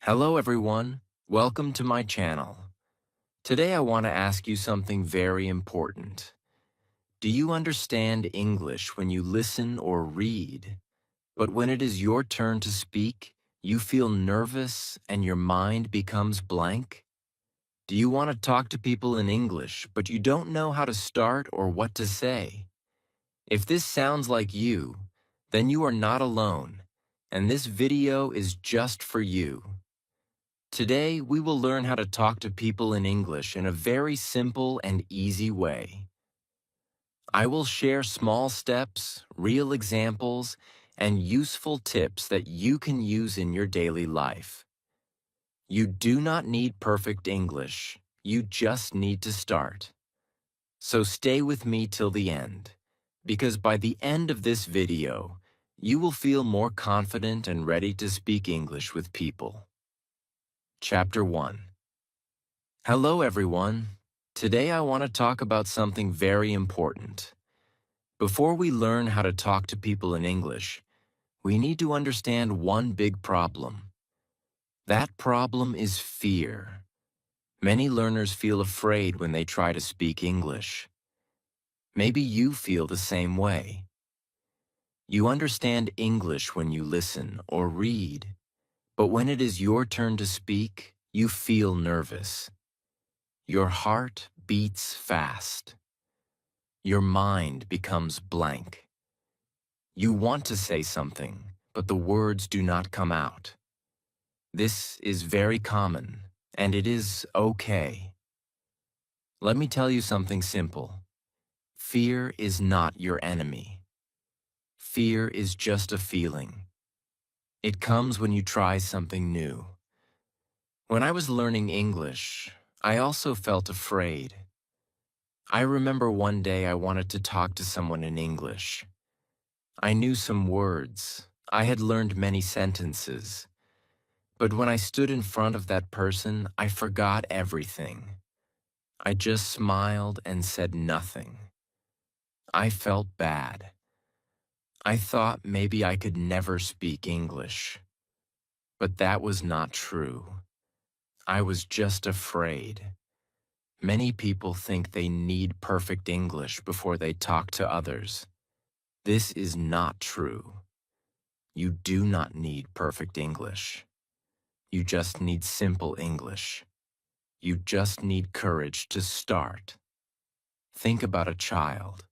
Hello everyone, welcome to my channel. Today I want to ask you something very important. Do you understand English when you listen or read? But when it is your turn to speak, you feel nervous and your mind becomes blank? Do you want to talk to people in English, but you don't know how to start or what to say? If this sounds like you, then you are not alone, and this video is just for you. Today, we will learn how to talk to people in English in a very simple and easy way. I will share small steps, real examples, and useful tips that you can use in your daily life. You do not need perfect English. You just need to start. So stay with me till the end, because by the end of this video, you will feel more confident and ready to speak English with people. Chapter 1. Hello everyone. Today I want to talk about something very important. Before we learn how to talk to people in English, we need to understand one big problem. That problem is fear. Many learners feel afraid when they try to speak English. Maybe you feel the same way. You understand English when you listen or read, but when it is your turn to speak, you feel nervous. Your heart beats fast. Your mind becomes blank. You want to say something, but the words do not come out. This is very common, and it is okay. Let me tell you something simple. Fear is not your enemy. Fear is just a feeling. It comes when you try something new. When I was learning English, I also felt afraid. I remember one day I wanted to talk to someone in English. I knew some words. I had learned many sentences. But when I stood in front of that person, I forgot everything. I just smiled and said nothing. I felt bad. I thought maybe I could never speak English. But that was not true. I was just afraid. Many people think they need perfect English before they talk to others. This is not true. You do not need perfect English. You just need simple English. You just need courage to start. Think about a child.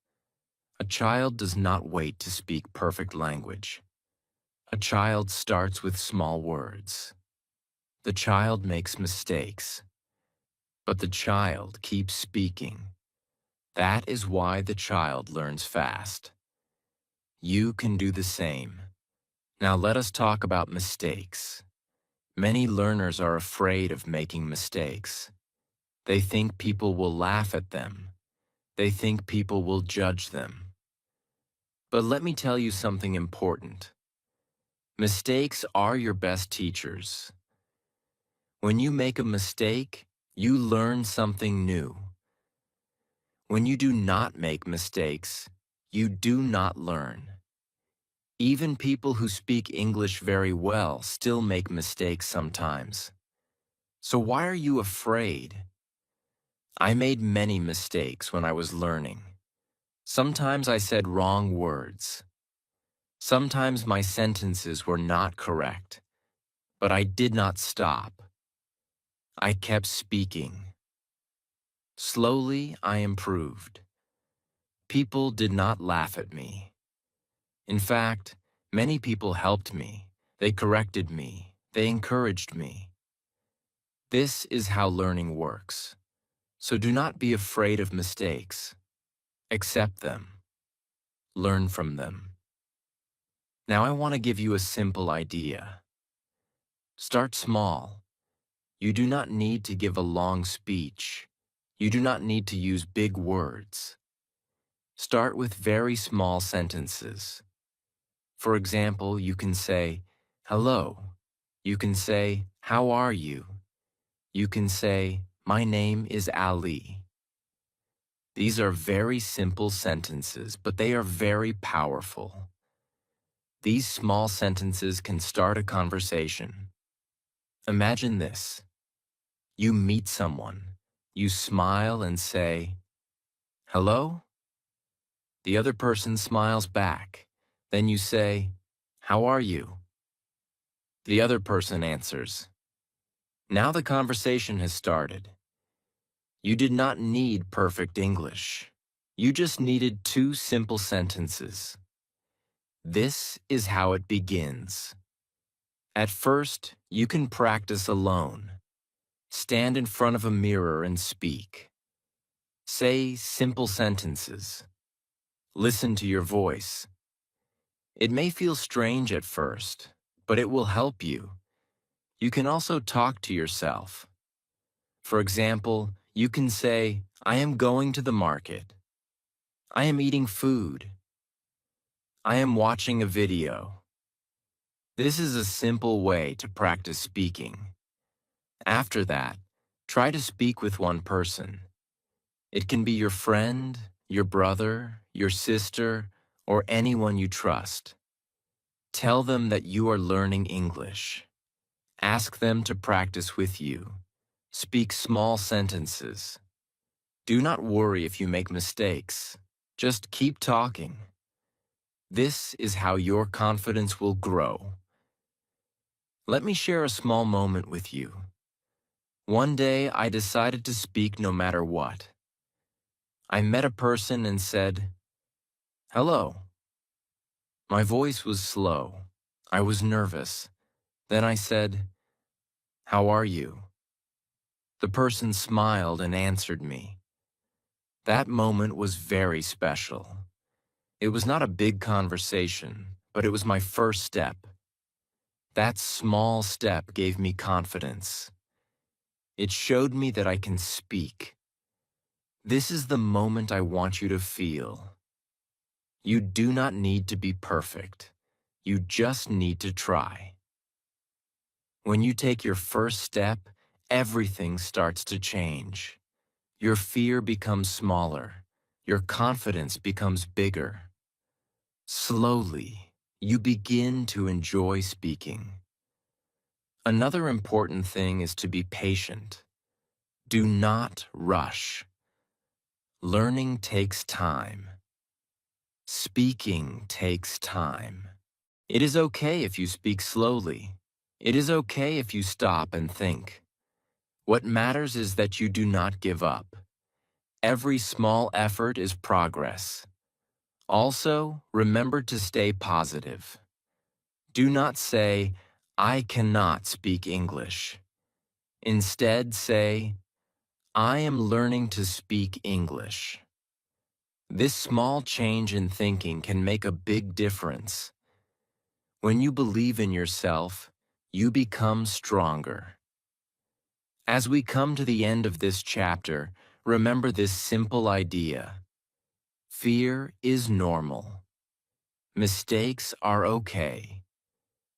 A child does not wait to speak perfect language. A child starts with small words. The child makes mistakes, but the child keeps speaking. That is why the child learns fast. You can do the same. Now let us talk about mistakes. Many learners are afraid of making mistakes. They think people will laugh at them. They think people will judge them. But let me tell you something important. Mistakes are your best teachers. When you make a mistake, you learn something new. When you do not make mistakes, you do not learn. Even people who speak English very well still make mistakes sometimes. So why are you afraid? I made many mistakes when I was learning. Sometimes I said wrong words. Sometimes my sentences were not correct, but I did not stop. I kept speaking. Slowly, I improved. People did not laugh at me. In fact, many people helped me. They corrected me. They encouraged me. This is how learning works. So do not be afraid of mistakes. Accept them. Learn from them. Now I want to give you a simple idea. Start small. You do not need to give a long speech. You do not need to use big words. Start with very small sentences. For example, you can say, hello. You can say, how are you? You can say, my name is Ali. These are very simple sentences, but they are very powerful. These small sentences can start a conversation. Imagine this. You meet someone. You smile and say, "Hello?" The other person smiles back. Then you say, "How are you?" The other person answers. Now the conversation has started. You did not need perfect English. You just needed two simple sentences. This is how it begins. At first, you can practice alone. Stand in front of a mirror and speak. Say simple sentences. Listen to your voice. It may feel strange at first, but it will help you. You can also talk to yourself. For example, you can say, "I am going to the market. I am eating food. I am watching a video." This is a simple way to practice speaking. After that, try to speak with one person. It can be your friend, your brother, your sister, or anyone you trust. Tell them that you are learning English. Ask them to practice with you. Speak small sentences. Do not worry if you make mistakes. Just keep talking. This is how your confidence will grow. Let me share a small moment with you. One day, I decided to speak no matter what. I met a person and said, "Hello." My voice was slow. I was nervous. Then I said, "How are you?" The person smiled and answered me. That moment was very special. It was not a big conversation, but it was my first step. That small step gave me confidence. It showed me that I can speak. This is the moment I want you to feel. You do not need to be perfect. You just need to try. When you take your first step, everything starts to change. Your fear becomes smaller. Your confidence becomes bigger. Slowly, you begin to enjoy speaking. Another important thing is to be patient. Do not rush. Learning takes time. Speaking takes time. It is okay if you speak slowly. It is okay if you stop and think. What matters is that you do not give up. Every small effort is progress. Also, remember to stay positive. Do not say, "I cannot speak English." Instead, say, "I am learning to speak English." This small change in thinking can make a big difference. When you believe in yourself, you become stronger. As we come to the end of this chapter, remember this simple idea. Fear is normal. Mistakes are okay.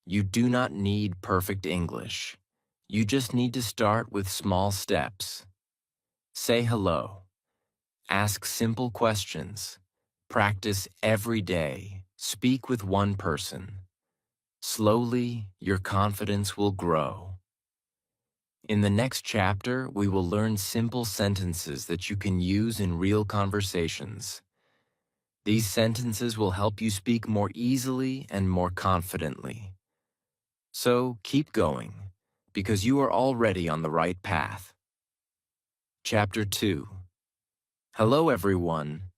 You do not need perfect English. You just need to start with small steps. Say hello. Ask simple questions. Practice every day. Speak with one person. Slowly, your confidence will grow. In the next chapter, we will learn simple sentences that you can use in real conversations. These sentences will help you speak more easily and more confidently. So keep going, because you are already on the right path. Chapter 2. Hello everyone.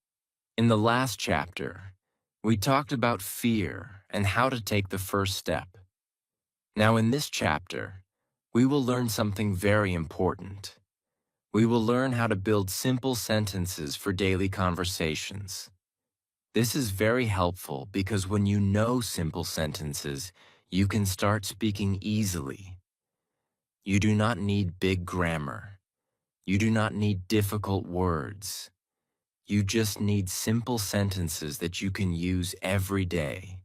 In the last chapter, we talked about fear and how to take the first step. Now in this chapter, we will learn something very important. We will learn how to build simple sentences for daily conversations. This is very helpful because when you know simple sentences, you can start speaking easily. You do not need big grammar. You do not need difficult words. You just need simple sentences that you can use every day.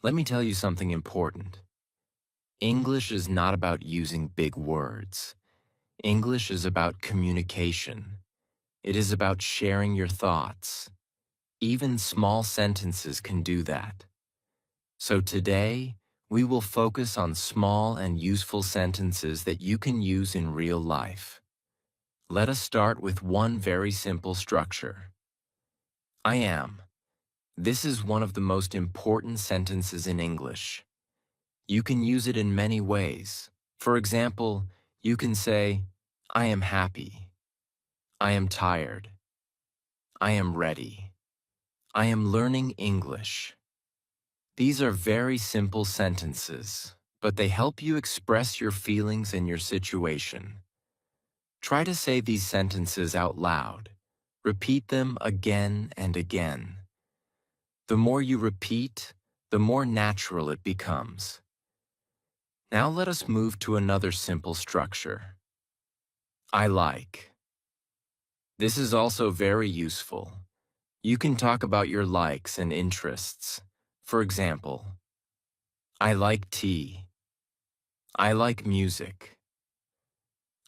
Let me tell you something important. English is not about using big words. English is about communication. It is about sharing your thoughts. Even small sentences can do that. So today, We will focus on small and useful sentences that you can use in real life. Let us start with one very simple structure. I am. This is one of the most important sentences in English. You can use it in many ways. For example, you can say, I am happy. I am tired. I am ready. I am learning English. These are very simple sentences, but they help you express your feelings and your situation. Try to say these sentences out loud. Repeat them again and again. The more you repeat, the more natural it becomes. Now let us move to another simple structure. I like. This is also very useful. You can talk about your likes and interests. For example, I like tea. I like music.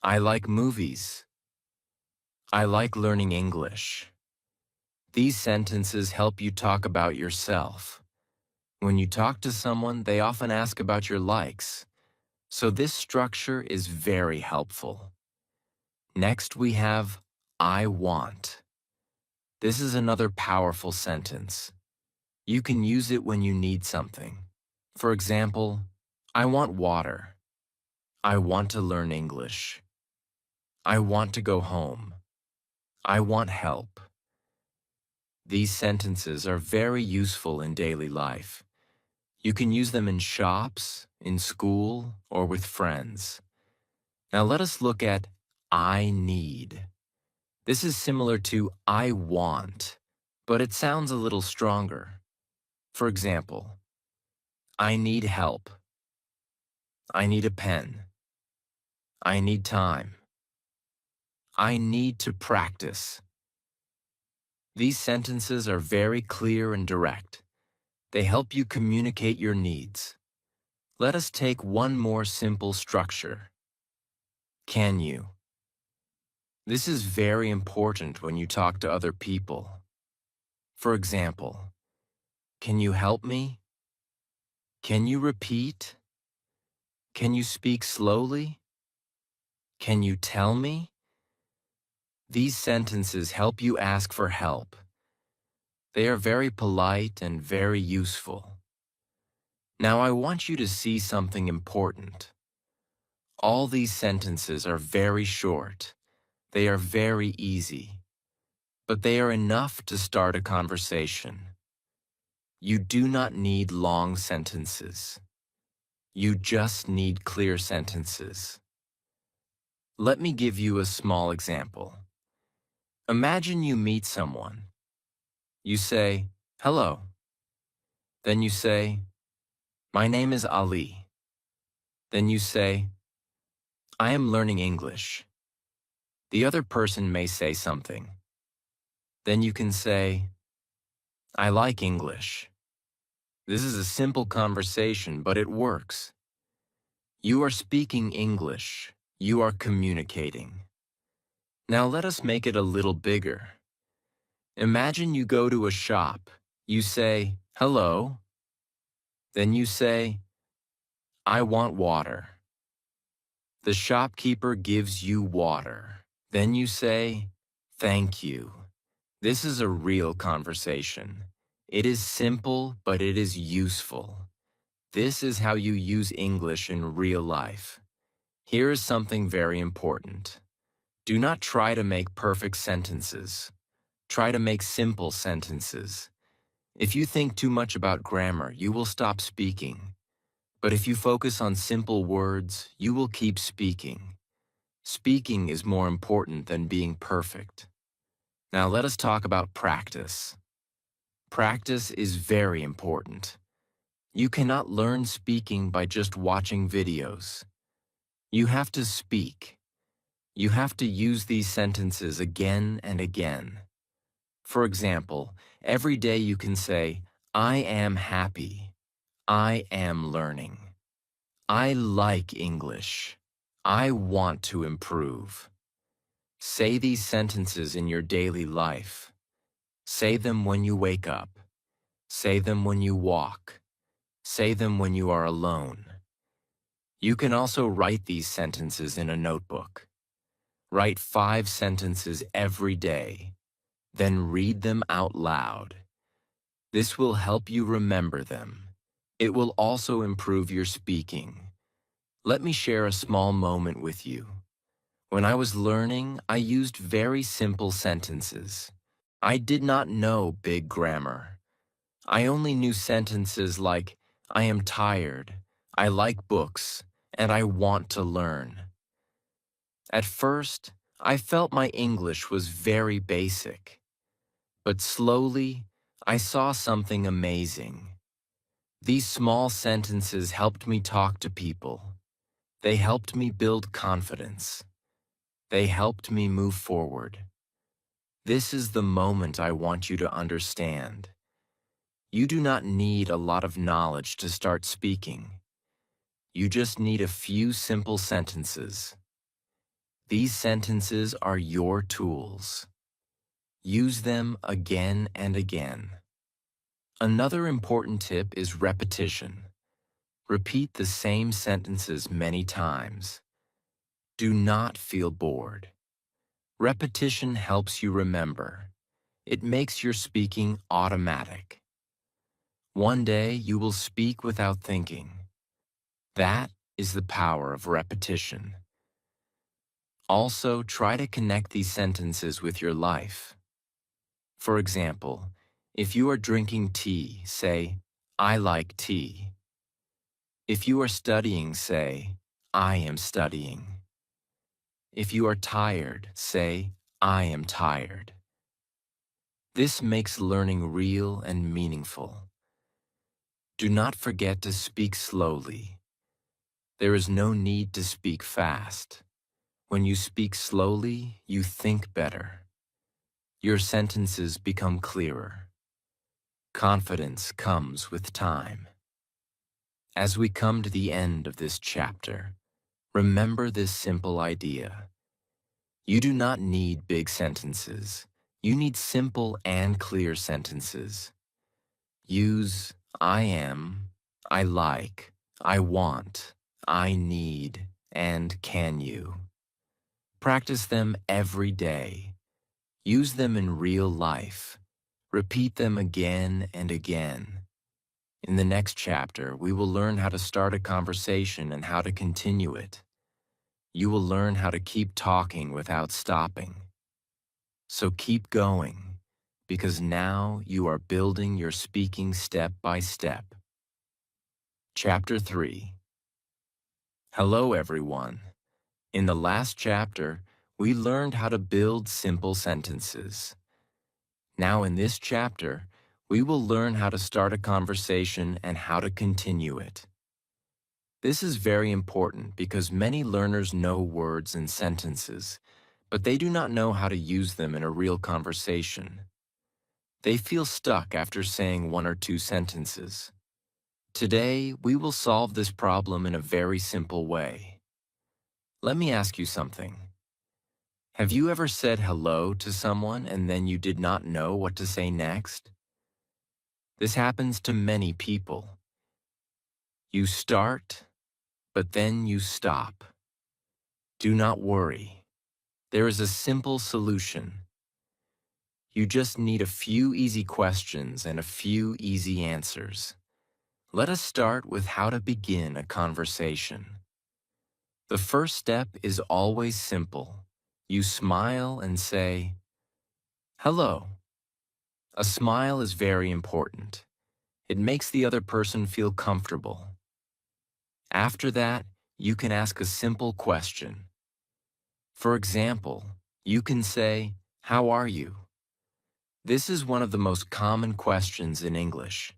I like movies. I like learning English. These sentences help you talk about yourself. When you talk to someone, they often ask about your likes. So this structure is very helpful. Next, we have I want. This is another powerful sentence. You can use it when you need something. For example, I want water. I want to learn English. I want to go home. I want help. These sentences are very useful in daily life. You can use them in shops, in school, or with friends. Now let us look at I need. This is similar to I want, but it sounds a little stronger. For example, I need help. I need a pen. I need time. I need to practice. These sentences are very clear and direct. They help you communicate your needs. Let us take one more simple structure. Can you? This is very important when you talk to other people. For example, can you help me? Can you repeat? Can you speak slowly? Can you tell me? These sentences help you ask for help. They are very polite and very useful. Now I want you to see something important. All these sentences are very short. They are very easy. But they are enough to start a conversation. You do not need long sentences. You just need clear sentences. Let me give you a small example. Imagine you meet someone. You say, hello. Then you say, my name is Ali. Then you say, I am learning English. The other person may say something. Then you can say, I like English. This is a simple conversation, but it works. You are speaking English. You are communicating. Now let us make it a little bigger. Imagine you go to a shop. You say, hello. Then you say, I want water. The shopkeeper gives you water. Then you say, thank you. This is a real conversation. It is simple, but it is useful. This is how you use English in real life. Here is something very important. Do not try to make perfect sentences. Try to make simple sentences. If you think too much about grammar, you will stop speaking. But if you focus on simple words, you will keep speaking. Speaking is more important than being perfect. Now let us talk about practice. Practice is very important. You cannot learn speaking by just watching videos. You have to speak. You have to use these sentences again and again. For example, every day you can say, I am happy. I am learning. I like English. I want to improve. Say these sentences in your daily life. Say them when you wake up. Say them when you walk. Say them when you are alone. You can also write these sentences in a notebook. Write 5 sentences every day, then read them out loud. This will help you remember them. It will also improve your speaking. Let me share a small moment with you. When I was learning, I used very simple sentences. I did not know big grammar. I only knew sentences like, I am tired, I like books, and I want to learn. At first, I felt my English was very basic. But slowly, I saw something amazing. These small sentences helped me talk to people. They helped me build confidence. They helped me move forward. This is the moment I want you to understand. You do not need a lot of knowledge to start speaking. You just need a few simple sentences. These sentences are your tools. Use them again and again. Another important tip is repetition. Repeat the same sentences many times. Do not feel bored. Repetition helps you remember. It makes your speaking automatic. One day you will speak without thinking. That is the power of repetition. Also, try to connect these sentences with your life. For example, if you are drinking tea, say, I like tea. If you are studying, say, I am studying. If you are tired, say, I am tired. This makes learning real and meaningful. Do not forget to speak slowly. There is no need to speak fast. When you speak slowly, you think better. Your sentences become clearer. Confidence comes with time. As we come to the end of this chapter, remember this simple idea. You do not need big sentences. You need simple and clear sentences. Use I am, I like, I want, I need, and can you. Practice them every day. Use them in real life. Repeat them again and again. In the next chapter, we will learn how to start a conversation and how to continue it. You will learn how to keep talking without stopping. So keep going, because now you are building your speaking step by step. Chapter 3. Hello, everyone. In the last chapter, we learned how to build simple sentences. Now in this chapter, we will learn how to start a conversation and how to continue it. This is very important because many learners know words and sentences, but they do not know how to use them in a real conversation. They feel stuck after saying 1 or 2 sentences. Today, we will solve this problem in a very simple way. Let me ask you something. Have you ever said hello to someone and then you did not know what to say next? This happens to many people. You start, but then you stop. Do not worry. There is a simple solution. You just need a few easy questions and a few easy answers. Let us start with how to begin a conversation. The first step is always simple. You smile and say, hello. A smile is very important. It makes the other person feel comfortable. After that, you can ask a simple question. For example, you can say, how are you? This is one of the most common questions in English.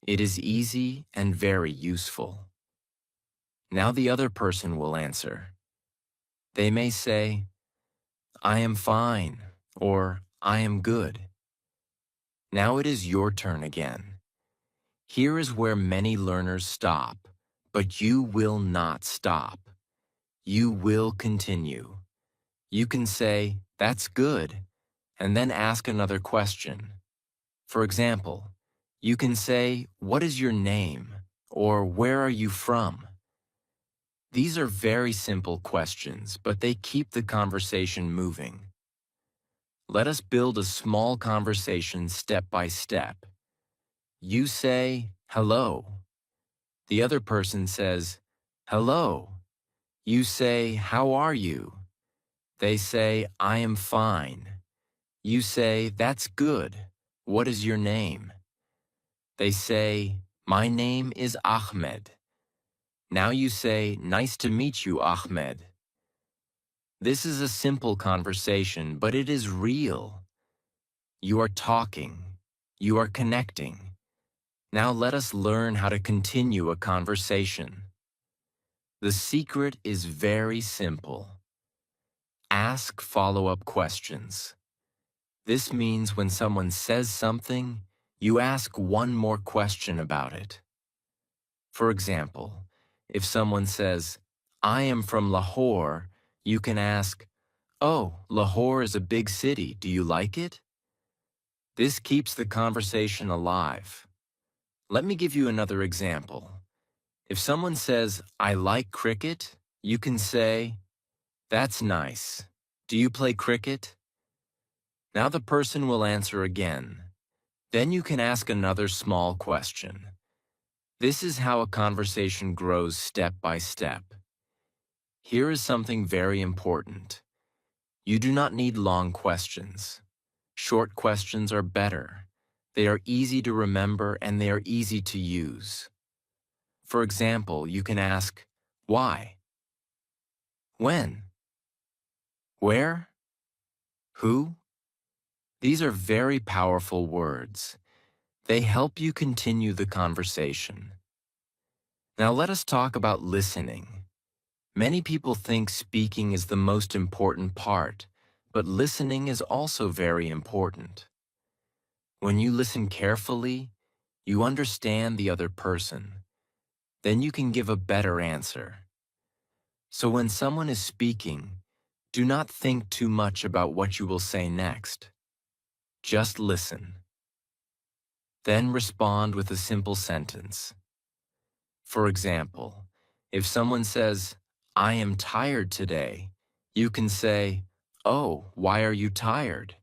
It is easy and very useful. Now the other person will answer. They may say, I am fine, or I am good. Now it is your turn again. Here is where many learners stop, but you will not stop. You will continue. You can say, that's good, and then ask another question. For example, You can say, "What is your name?" or "Where are you from?" These are very simple questions, but they keep the conversation moving. Let us build a small conversation step by step. You say, "Hello." The other person says, "Hello." You say, "How are you?" They say, "I am fine." You say, "That's good. What is your name?" They say, "My name is Ahmed." Now you say, "Nice to meet you, Ahmed." This is a simple conversation, but it is real. You are talking. You are connecting. Now let us learn how to continue a conversation. The secret is very simple. Ask follow-up questions. This means when someone says something, you ask one more question about it. For example, if someone says, "I am from Lahore," you can ask, "Oh, Lahore is a big city. Do you like it?" This keeps the conversation alive. Let me give you another example. If someone says, "I like cricket," you can say, "That's nice. Do you play cricket?" Now the person will answer again. Then you can ask another small question. This is how a conversation grows step by step. Here is something very important. You do not need long questions. Short questions are better. They are easy to remember and they are easy to use. For example, you can ask, "Why?" "When?" "Where?" "Who?" These are very powerful words. They help you continue the conversation. Now let us talk about listening. Many people think speaking is the most important part, but listening is also very important. When you listen carefully, you understand the other person. Then you can give a better answer. So when someone is speaking, do not think too much about what you will say next. Just listen. Then respond with a simple sentence. For example, if someone says, "I am tired today," you can say, "Oh, why are you tired?"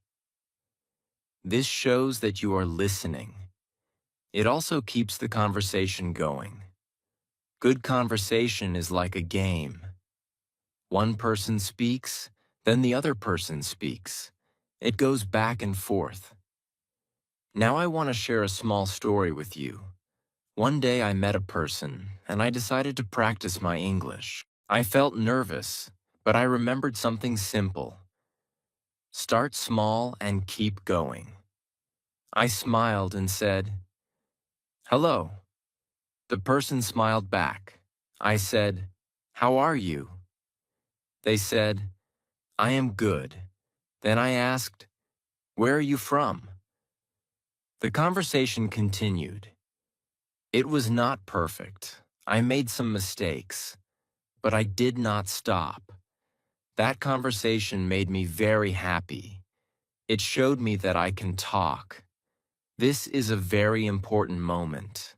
This shows that you are listening. It also keeps the conversation going. Good conversation is like a game. One person speaks, then the other person speaks. It goes back and forth. Now I want to share a small story with you. One day I met a person, and I decided to practice my English. I felt nervous, but I remembered something simple. Start small and keep going. I smiled and said, "Hello." The person smiled back. I said, "How are you?" They said, "I am good." Then I asked, "Where are you from?" The conversation continued. It was not perfect. I made some mistakes, but I did not stop. That conversation made me very happy. It showed me that I can talk. This is a very important moment.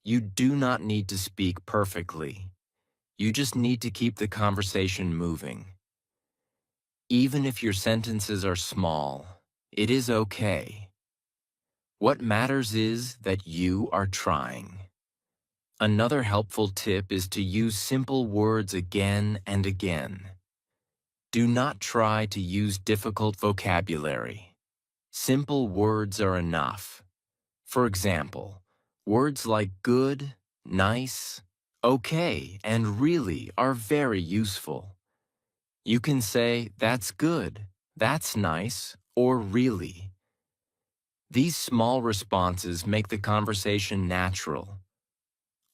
You do not need to speak perfectly. You just need to keep the conversation moving. Even if your sentences are small, it is okay. What matters is that you are trying. Another helpful tip is to use simple words again and again. Do not try to use difficult vocabulary. Simple words are enough. For example, words like good, nice, okay, and really are very useful. You can say, "That's good," "That's nice," or "really." These small responses make the conversation natural.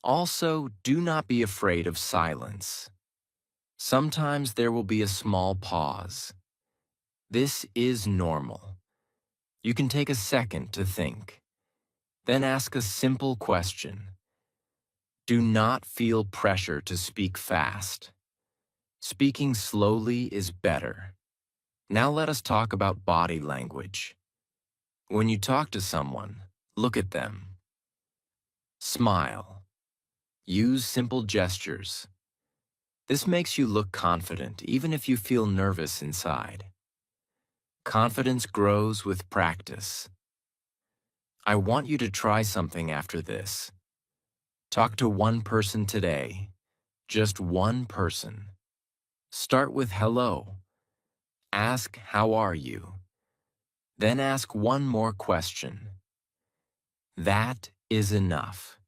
Also, do not be afraid of silence. Sometimes there will be a small pause. This is normal. You can take a second to think. Then ask a simple question. Do not feel pressure to speak fast. Speaking slowly is better. Now let us talk about body language. When you talk to someone, look at them. Smile. Use simple gestures. This makes you look confident even if you feel nervous inside. Confidence grows with practice. I want you to try something after this. Talk to one person today. Just one person. Start with hello. Ask how are you? Then ask one more question. That is enough.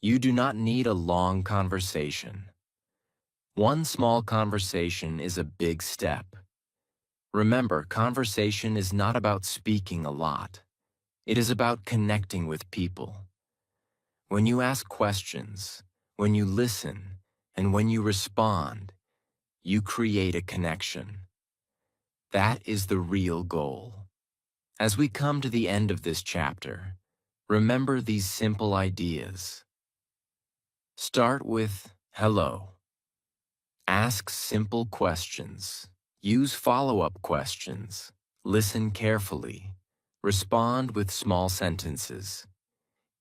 You do not need a long conversation. One small conversation is a big step. Remember, conversation is not about speaking a lot. It is about connecting with people. When you ask questions, when you listen, and when you respond, you create a connection. That is the real goal. As we come to the end of this chapter, remember these simple ideas. Start with hello. Ask simple questions. Use follow-up questions. Listen carefully. Respond with small sentences.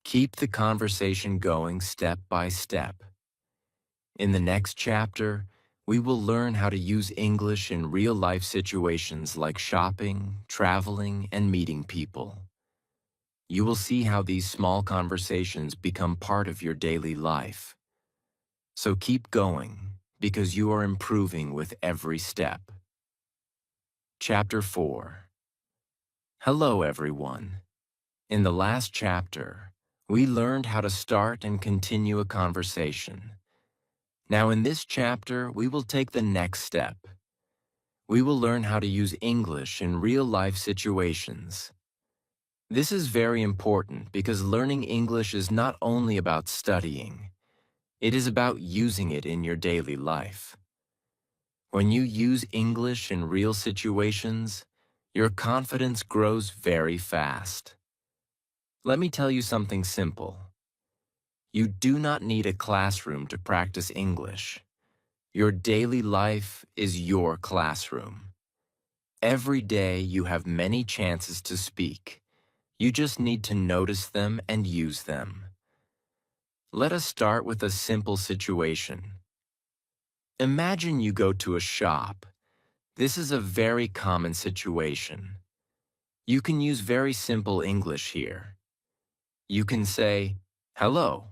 Keep the conversation going step by step. In the next chapter, we will learn how to use English in real-life situations like shopping, traveling, and meeting people. You will see how these small conversations become part of your daily life. So keep going, because you are improving with every step. Chapter 4. Hello, everyone. In the last chapter, we learned how to start and continue a conversation. Now in this chapter, we will take the next step. We will learn how to use English in real-life situations. This is very important because learning English is not only about studying. It is about using it in your daily life. When you use English in real situations, your confidence grows very fast. Let me tell you something simple. You do not need a classroom to practice English. Your daily life is your classroom. Every day you have many chances to speak. You just need to notice them and use them. Let us start with a simple situation. Imagine you go to a shop. This is a very common situation. You can use very simple English here. You can say, hello.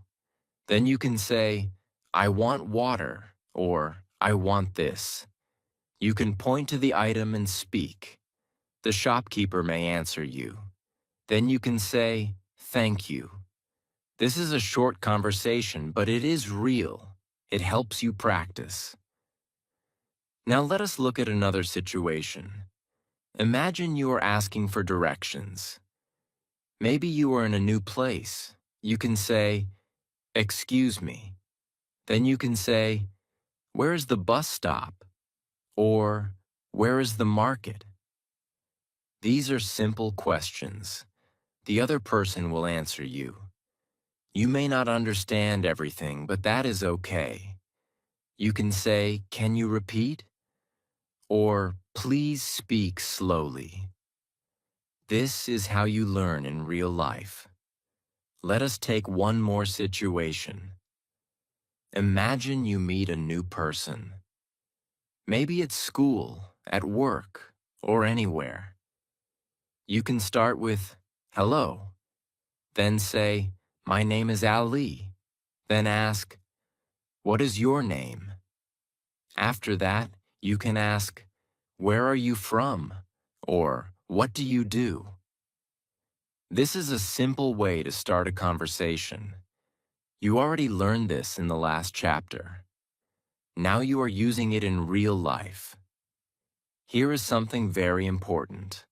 Then you can say, I want water, or I want this. You can point to the item and speak. The shopkeeper may answer you. Then you can say, thank you. This is a short conversation, but it is real. It helps you practice. Now let us look at another situation. Imagine you are asking for directions. Maybe you are in a new place. You can say, excuse me. Then you can say, where is the bus stop? Or, where is the market? These are simple questions. The other person will answer you. You may not understand everything, but that is okay. You can say, can you repeat? Or, please speak slowly. This is how you learn in real life. Let us take one more situation. Imagine you meet a new person. Maybe at school, at work, or anywhere. You can start with, hello. Then say, my name is Ali. Then ask, what is your name? After that, you can ask, where are you from? Or, what do you do? This is a simple way to start a conversation. You already learned this in the last chapter. Now you are using it in real life. Here is something very important.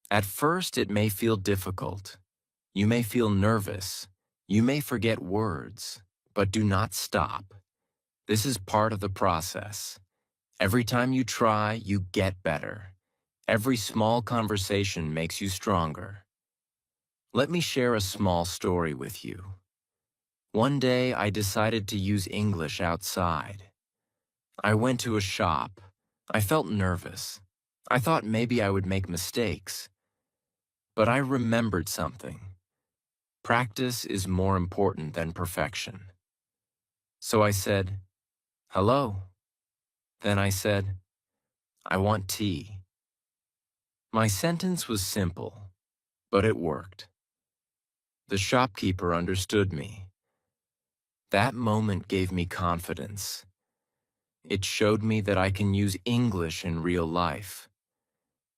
At first, it may feel difficult. You may feel nervous. You may forget words, but do not stop. This is part of the process. Every time you try, you get better. Every small conversation makes you stronger. Let me share a small story with you. One day, I decided to use English outside. I went to a shop. I felt nervous. I thought maybe I would make mistakes. But I remembered something. Practice is more important than perfection. So I said, "Hello." Then I said, "I want tea." My sentence was simple, but it worked. The shopkeeper understood me. That moment gave me confidence. It showed me that I can use English in real life.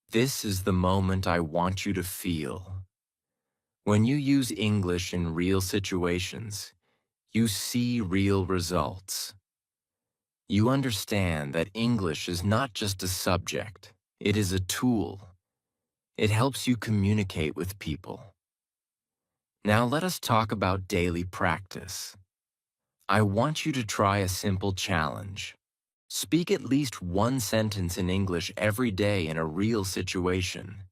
This is the moment I want you to feel. When you use English in real situations, you see real results. You understand that English is not just a subject, it is a tool. It helps you communicate with people. Now let us talk about daily practice. I want you to try a simple challenge. Speak at least one sentence in English every day in a real situation.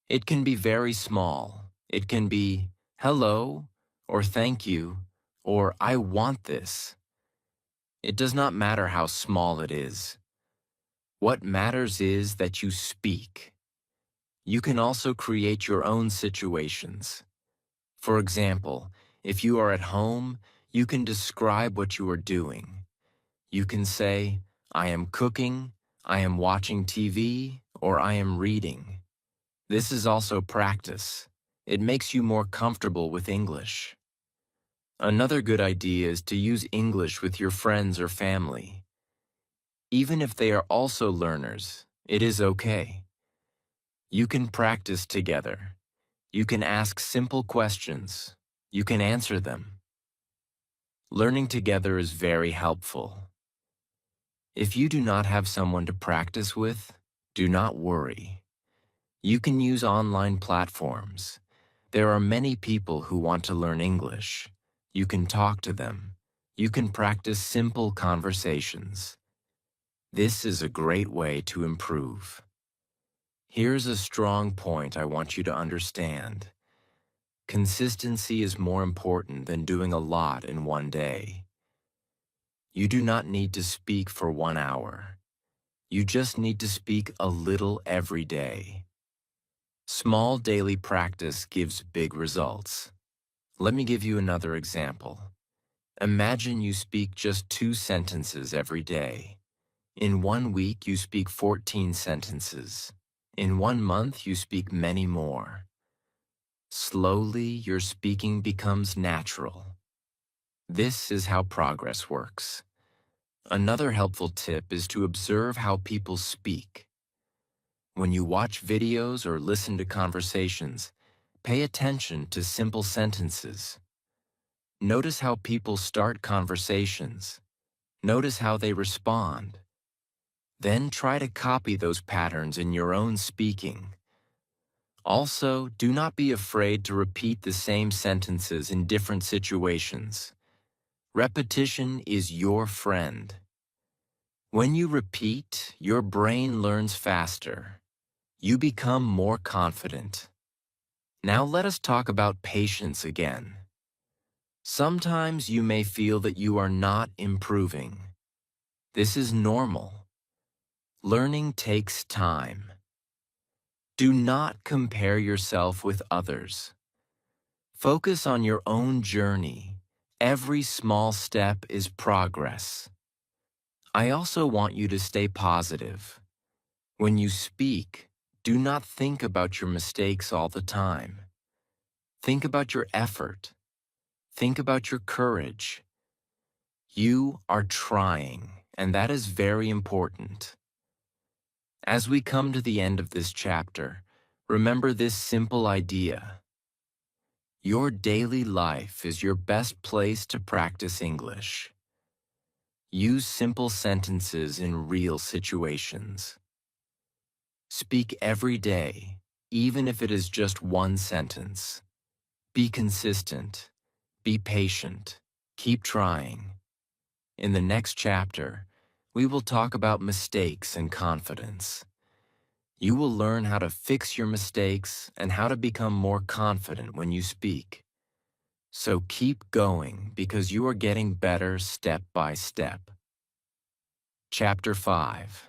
It can be very small. It can be, "Hello," or "Thank you," or "I want this." It does not matter how small it is. What matters is that you speak. You can also create your own situations. For example, if you are at home, you can describe what you are doing. You can say, "I am cooking," "I am watching TV," or "I am reading." This is also practice. It makes you more comfortable with English. Another good idea is to use English with your friends or family. Even if they are also learners, it is okay. You can practice together. You can ask simple questions. You can answer them. Learning together is very helpful. If you do not have someone to practice with, do not worry. You can use online platforms. There are many people who want to learn English. You can talk to them. You can practice simple conversations. This is a great way to improve. Here's a strong point I want you to understand. Consistency is more important than doing a lot in one day. You do not need to speak for 1 hour. You just need to speak a little every day. Small daily practice gives big results. Let me give you another example. Imagine you speak just 2 sentences every day. In 1 week, you speak 14 sentences. In 1 month, you speak many more. Slowly, your speaking becomes natural. This is how progress works. Another helpful tip is to observe how people speak. When you watch videos or listen to conversations, pay attention to simple sentences. Notice how people start conversations. Notice how they respond. Then try to copy those patterns in your own speaking. Also, do not be afraid to repeat the same sentences in different situations. Repetition is your friend. When you repeat, your brain learns faster. You become more confident. Now let us talk about patience again. Sometimes you may feel that you are not improving. This is normal. Learning takes time. Do not compare yourself with others. Focus on your own journey. Every small step is progress. I also want you to stay positive. When you speak, do not think about your mistakes all the time. Think about your effort. Think about your courage. You are trying, and that is very important. As we come to the end of this chapter, remember this simple idea. Your daily life is your best place to practice English. Use simple sentences in real situations. Speak every day, even if it is just one sentence. Be consistent. Be patient. Keep trying. In the next chapter, we will talk about mistakes and confidence. You will learn how to fix your mistakes and how to become more confident when you speak. So keep going because you are getting better step by step. Chapter 5.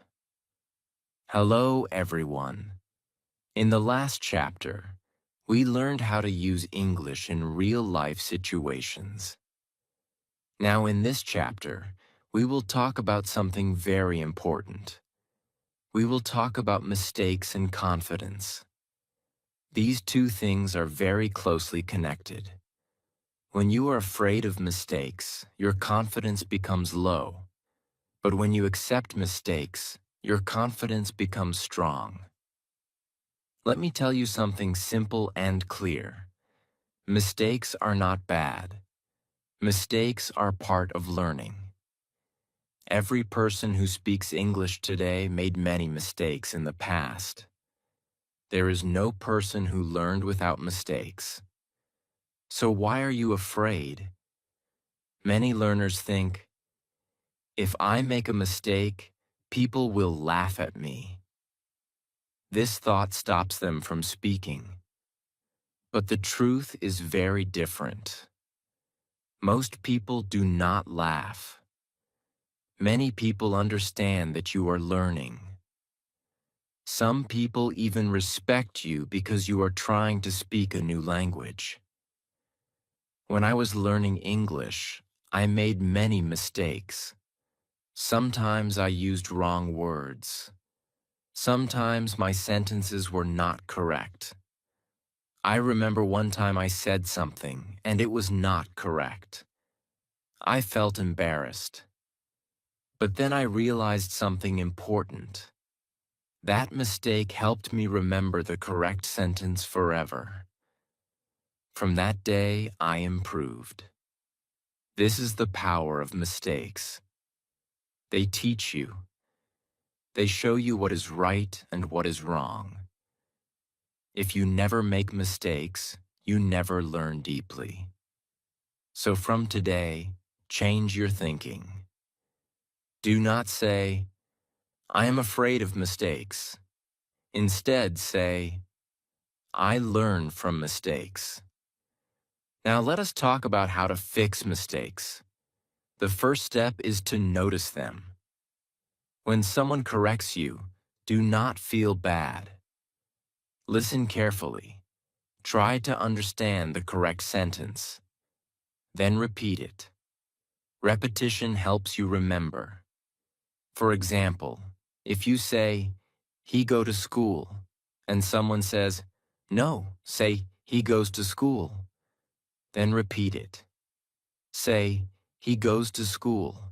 Hello, everyone. In the last chapter, We learned how to use English in real-life situations. Now in this chapter, we will talk about something very important. We will talk about mistakes and confidence. These two things are very closely connected. When you are afraid of mistakes, your confidence becomes low. But when you accept mistakes, your confidence becomes strong. Let me tell you something simple and clear. Mistakes are not bad. Mistakes are part of learning. Every person who speaks English today made many mistakes in the past. There is no person who learned without mistakes. So why are you afraid? Many learners think, if I make a mistake, people will laugh at me. This thought stops them from speaking. But the truth is very different. Most people do not laugh. Many people understand that you are learning. Some people even respect you because you are trying to speak a new language. When I was learning English, I made many mistakes. Sometimes I used wrong words. Sometimes my sentences were not correct. I remember one time I said something and it was not correct. I felt embarrassed. But then I realized something important. That mistake helped me remember the correct sentence forever. From that day, I improved. This is the power of mistakes. They teach you. They show you what is right and what is wrong. If you never make mistakes, you never learn deeply. So from today, change your thinking. Do not say, I am afraid of mistakes. Instead, say, I learn from mistakes. Now let us talk about how to fix mistakes. The first step is to notice them. When someone corrects you, do not feel bad. Listen carefully. Try to understand the correct sentence. Then repeat it. Repetition helps you remember. For example, if you say, he go to school, and someone says, no, say, he goes to school. Then repeat it. Say, he goes to school.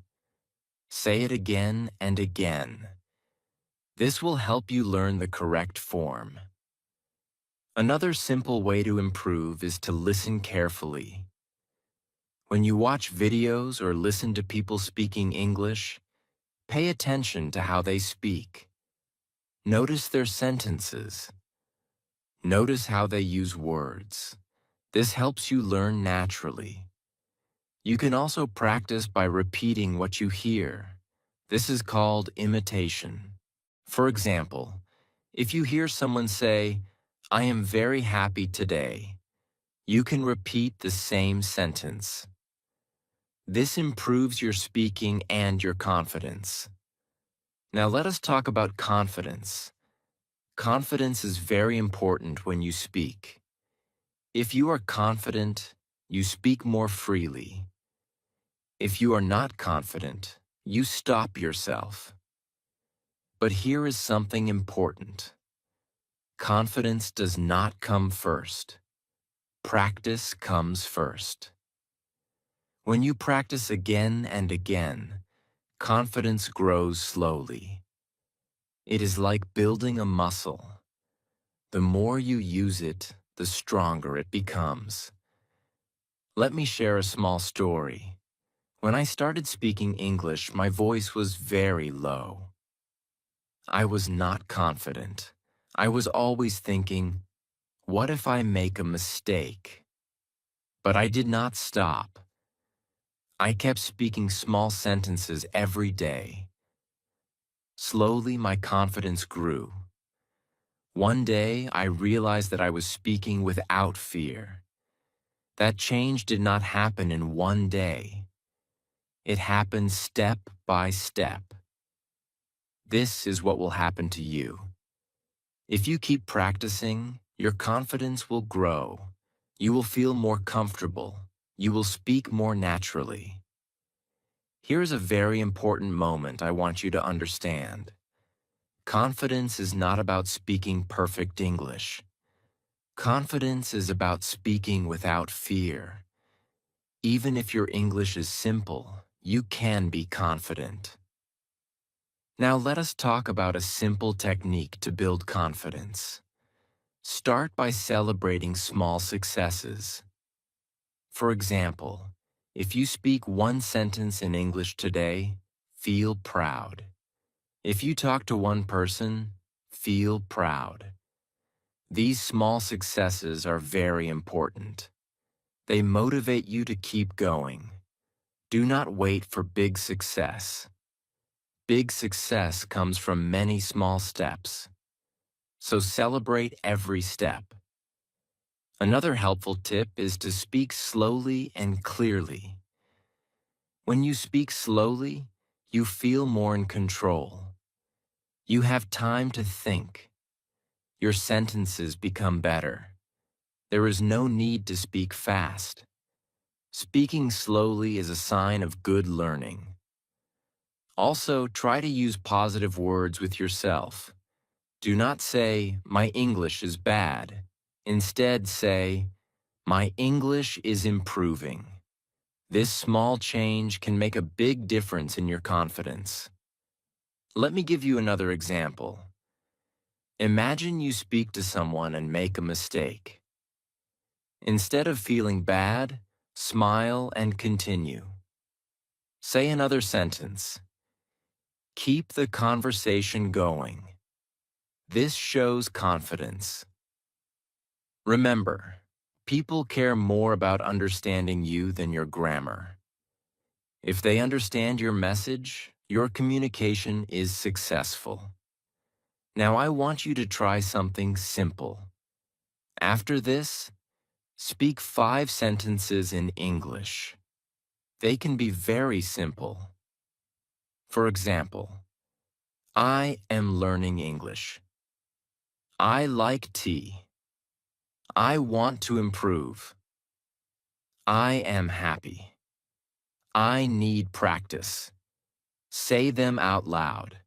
Say it again and again. This will help you learn the correct form. Another simple way to improve is to listen carefully. When you watch videos or listen to people speaking English, pay attention to how they speak. Notice their sentences. Notice how they use words. This helps you learn naturally. You can also practice by repeating what you hear. This is called imitation. For example, if you hear someone say, I am very happy today, you can repeat the same sentence. This improves your speaking and your confidence. Now let us talk about confidence. Confidence is very important when you speak. If you are confident, you speak more freely. If you are not confident, you stop yourself. But here is something important. Confidence does not come first. Practice comes first. When you practice again and again, confidence grows slowly. It is like building a muscle. The more you use it, the stronger it becomes. Let me share a small story. When I started speaking English, my voice was very low. I was not confident. I was always thinking, what if I make a mistake? But I did not stop. I kept speaking small sentences every day. Slowly, my confidence grew. One day, I realized that I was speaking without fear. That change did not happen in one day. It happened step by step. This is what will happen to you. If you keep practicing, your confidence will grow. You will feel more comfortable. You will speak more naturally. Here's a very important moment I want you to understand. Confidence is not about speaking perfect English. Confidence is about speaking without fear. Even if your English is simple, you can be confident. Now let us talk about a simple technique to build confidence. Start by celebrating small successes. For example, if you speak one sentence in English today, feel proud. If you talk to one person, feel proud. These small successes are very important. They motivate you to keep going. Do not wait for big success. Big success comes from many small steps. So celebrate every step. Another helpful tip is to speak slowly and clearly. When you speak slowly, you feel more in control. You have time to think. Your sentences become better. There is no need to speak fast. Speaking slowly is a sign of good learning. Also, try to use positive words with yourself. Do not say, "My English is bad." Instead, say, "My English is improving." This small change can make a big difference in your confidence. Let me give you another example. Imagine you speak to someone and make a mistake. Instead of feeling bad, smile and continue. Say another sentence. Keep the conversation going. This shows confidence. Remember, people care more about understanding you than your grammar. If they understand your message, your communication is successful. Now I want you to try something simple. After this, speak 5 sentences in English. They can be very simple. For example, I am learning English. I like tea. I want to improve. I am happy. I need practice. Say them out loud.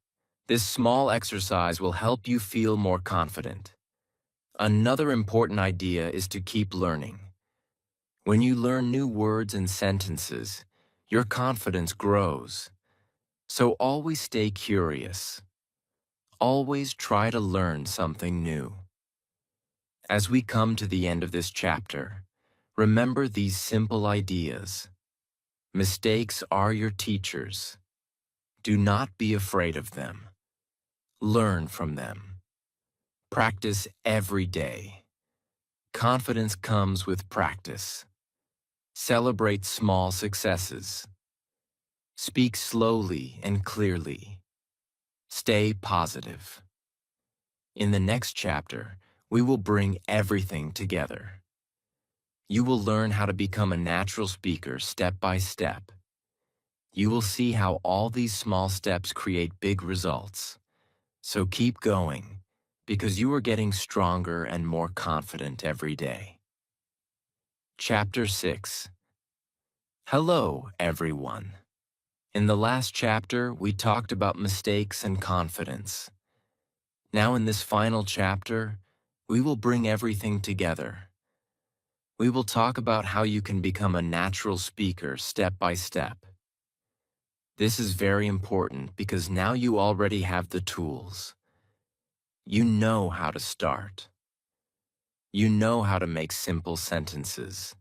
This small exercise will help you feel more confident. Another important idea is to keep learning. When you learn new words and sentences, your confidence grows. So always stay curious. Always try to learn something new. As we come to the end of this chapter, remember these simple ideas. Mistakes are your teachers. Do not be afraid of them. Learn from them. Practice every day. Confidence comes with practice. Celebrate small successes. Speak slowly and clearly. Stay positive. In the next chapter, we will bring everything together. You will learn how to become a natural speaker step by step. You will see how all these small steps create big results. So keep going, because you are getting stronger and more confident every day. Chapter 6. Hello, everyone. In the last chapter, we talked about mistakes and confidence. Now in this final chapter, we will bring everything together. We will talk about how you can become a natural speaker step by step. This is very important because now you already have the tools. You know how to start. You know how to make simple sentences.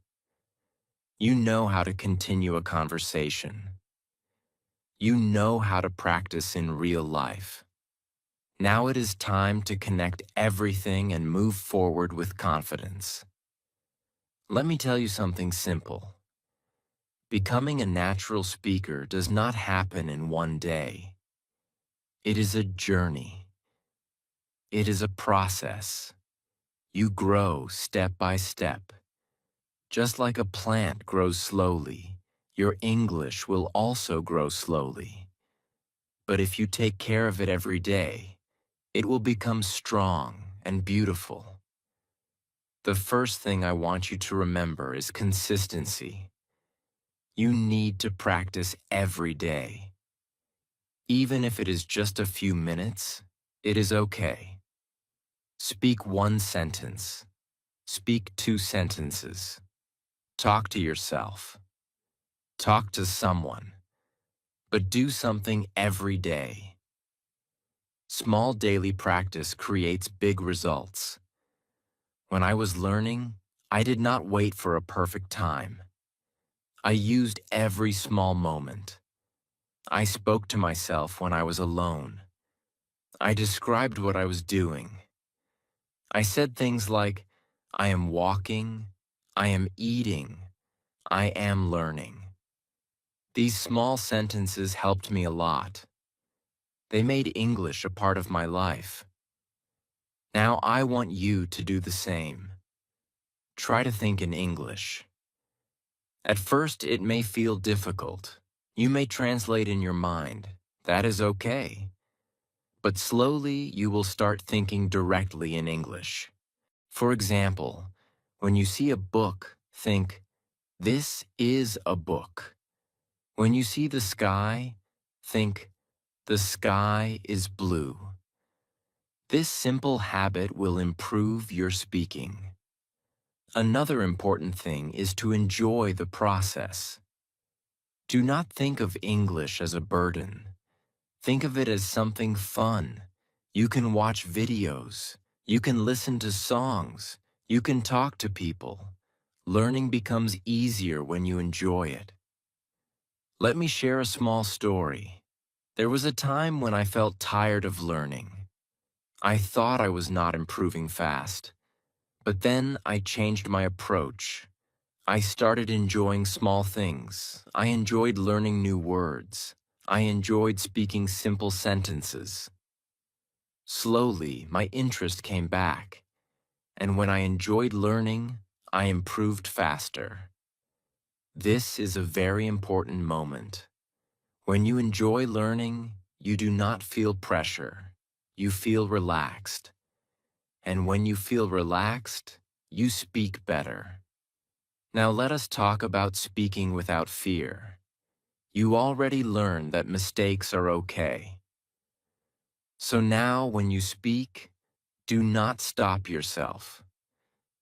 You know how to continue a conversation. You know how to practice in real life. Now it is time to connect everything and move forward with confidence. Let me tell you something simple. Becoming a natural speaker does not happen in one day. It is a journey. It is a process. You grow step by step. Just like a plant grows slowly, your English will also grow slowly. But if you take care of it every day, it will become strong and beautiful. The first thing I want you to remember is consistency. You need to practice every day. Even if it is just a few minutes, it is okay. Speak one sentence. Speak two sentences. Talk to yourself. Talk to someone. But do something every day. Small daily practice creates big results. When I was learning, I did not wait for a perfect time. I used every small moment. I spoke to myself when I was alone. I described what I was doing. I said things like, I am walking, I am eating, I am learning. These small sentences helped me a lot. They made English a part of my life. Now I want you to do the same. Try to think in English. At first, it may feel difficult. You may translate in your mind. That is okay. But slowly, you will start thinking directly in English. For example, when you see a book, think, this is a book. When you see the sky, think, the sky is blue. This simple habit will improve your speaking. Another important thing is to enjoy the process. Do not think of English as a burden. Think of it as something fun. You can watch videos. You can listen to songs. You can talk to people. Learning becomes easier when you enjoy it. Let me share a small story. There was a time when I felt tired of learning. I thought I was not improving fast. But then I changed my approach. I started enjoying small things. I enjoyed learning new words. I enjoyed speaking simple sentences. Slowly, my interest came back. And when I enjoyed learning, I improved faster. This is a very important moment. When you enjoy learning, you do not feel pressure. You feel relaxed. And when you feel relaxed, you speak better. Now let us talk about speaking without fear. You already learned that mistakes are okay. So now when you speak, do not stop yourself.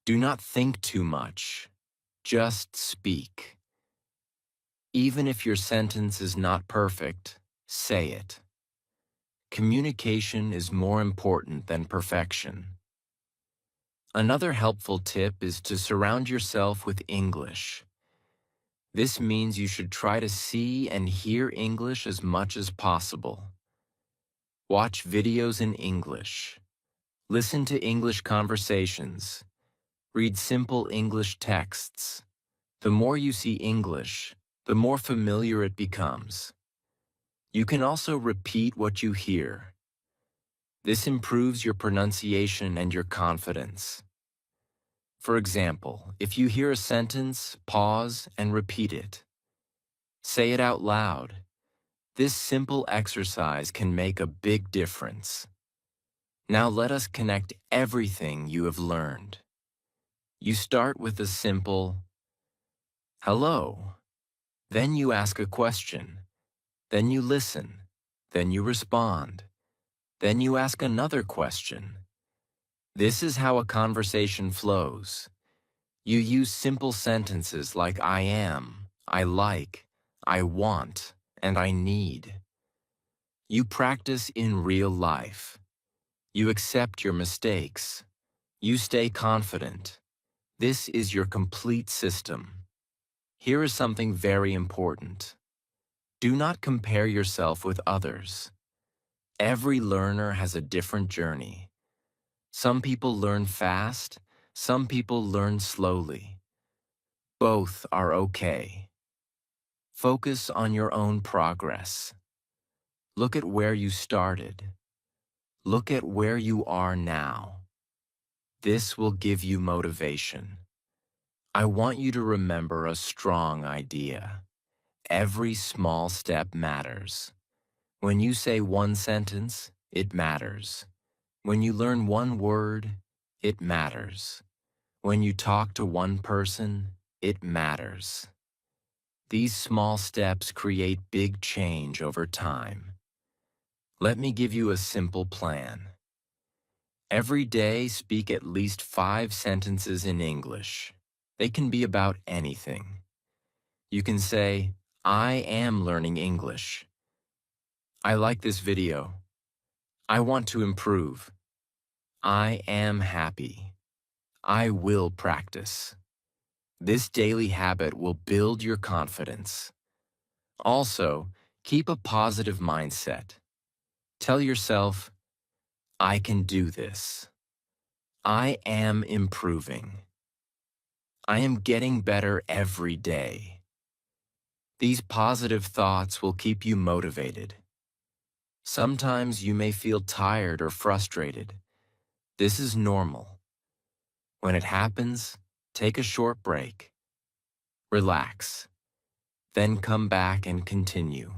Do not think too much. Just speak. Even if your sentence is not perfect, say it. Communication is more important than perfection. Another helpful tip is to surround yourself with English. This means you should try to see and hear English as much as possible. Watch videos in English. Listen to English conversations. Read simple English texts. The more you see English, the more familiar it becomes. You can also repeat what you hear. This improves your pronunciation and your confidence. For example, if you hear a sentence, pause and repeat it. Say it out loud. This simple exercise can make a big difference. Now let us connect everything you have learned. You start with a simple, hello. Then you ask a question. Then you listen. Then you respond. Then you ask another question. This is how a conversation flows. You use simple sentences like I am, I like, I want, and I need. You practice in real life. You accept your mistakes. You stay confident. This is your complete system. Here is something very important. Do not compare yourself with others. Every learner has a different journey. Some people learn fast, some people learn slowly. Both are okay. Focus on your own progress. Look at where you started. Look at where you are now. This will give you motivation. I want you to remember a strong idea. Every small step matters. When you say one sentence, it matters. When you learn one word, it matters. When you talk to one person, it matters. These small steps create big change over time. Let me give you a simple plan. Every day, speak at least 5 sentences in English. They can be about anything. You can say, I am learning English. I like this video. I want to improve. I am happy. I will practice. This daily habit will build your confidence. Also, keep a positive mindset. Tell yourself, I can do this. I am improving. I am getting better every day. These positive thoughts will keep you motivated. Sometimes you may feel tired or frustrated. This is normal. When it happens, take a short break. Relax. Then come back and continue.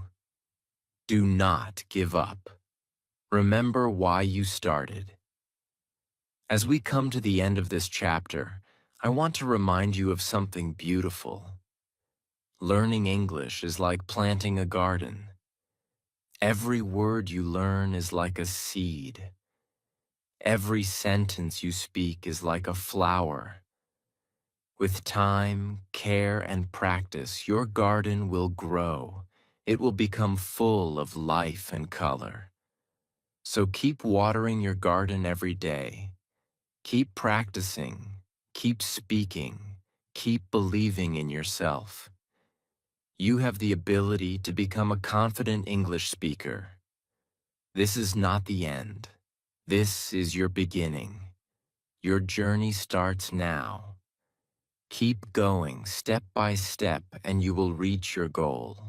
Do not give up. Remember why you started. As we come to the end of this chapter, I want to remind you of something beautiful. Learning English is like planting a garden. Every word you learn is like a seed. Every sentence you speak is like a flower. With time, care, and practice, your garden will grow. It will become full of life and color. So keep watering your garden every day. Keep practicing. Keep speaking. Keep believing in yourself. You have the ability to become a confident English speaker. This is not the end. This is your beginning. Your journey starts now. Keep going step by step and you will reach your goal.